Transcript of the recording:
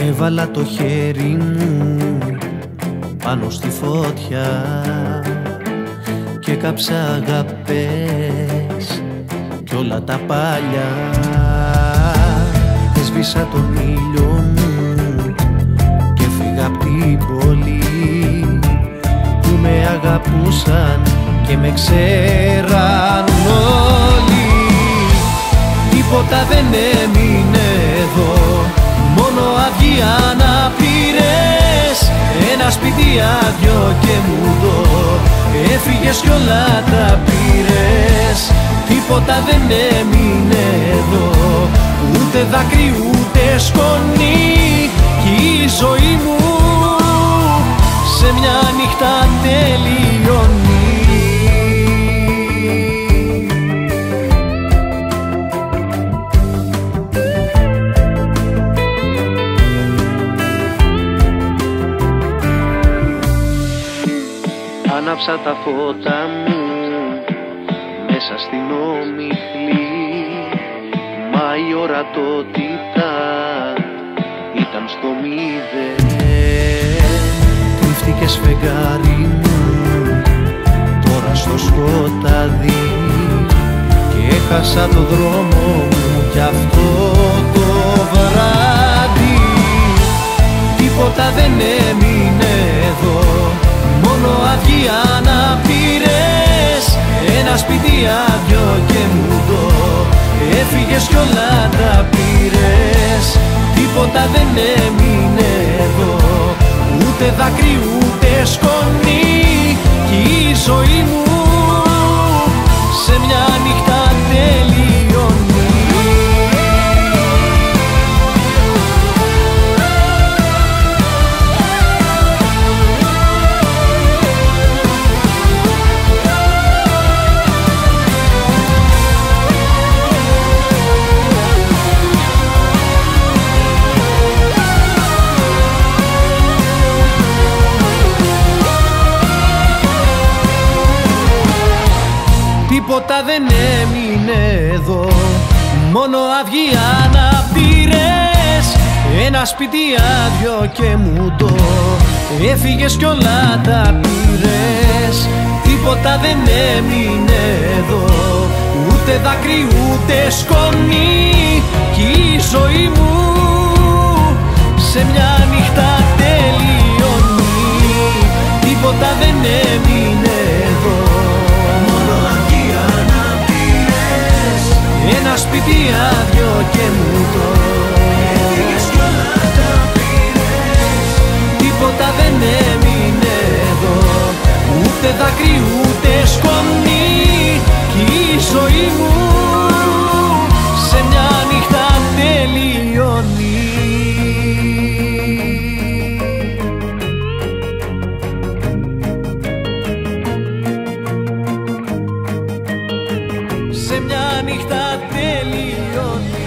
Έβαλα το χέρι μου πάνω στη φωτιά και κάψα αγάπες κι όλα τα παλιά. Έσβησα τον ήλιο μου και φύγα απ' την πόλη που με αγαπούσαν και με ξέραν όλοι. Τίποτα δεν έμεινε εδώ, μόνο αυγή αναπήρες. Ένα σπίτι άδειο και μουδό, έφυγες κι όλα τα πήρες. Τίποτα δεν έμεινε εδώ, ούτε δάκρυ ούτε σκόνη, κι η ζωή μου σε μια νύχτα τελειώνει. Άναψα τα φώτα μου μέσα στην ομιχλή, μα η ορατότητα ήταν στο μηδέν. Κρύφτηκες φεγγάρι μου τώρα στο σκοτάδι και έχασα το δρόμο μου κι αυτό το βράδυ. Τίποτα δεν έμεινε εδώ, μόνο αυγή αναπήρες. Ένα σπίτι άδειο και μουδό, έφυγες κι όλα τα πήρες. Τίποτα δεν έμεινε εδώ, ούτε δάκρυ ούτε σκόνη, κι η ζωή μου σε μια νύχτα τελειώνει. Τίποτα δεν έμεινε εδώ, μόνο αυγή αναπήρες. Ένα σπίτι άδειο και μουδό, έφυγες κι όλα τα πήρες. Τίποτα δεν έμεινε εδώ, ούτε δάκρυ ούτε σκόνη, κι η ζωή μου σε μια νύχτα τελειώνει. Τίποτα δεν έμεινε εδώ, ένα σπίτι άδειο και μουδό, έφυγες κι όλα τα πήρες. Τίποτα δεν έμεινε εδώ, ούτε δάκρυ ούτε σκόνη, κι η ζωή μου σε μια νύχτα τελειώνει. Σε μια νύχτα τελειώνει.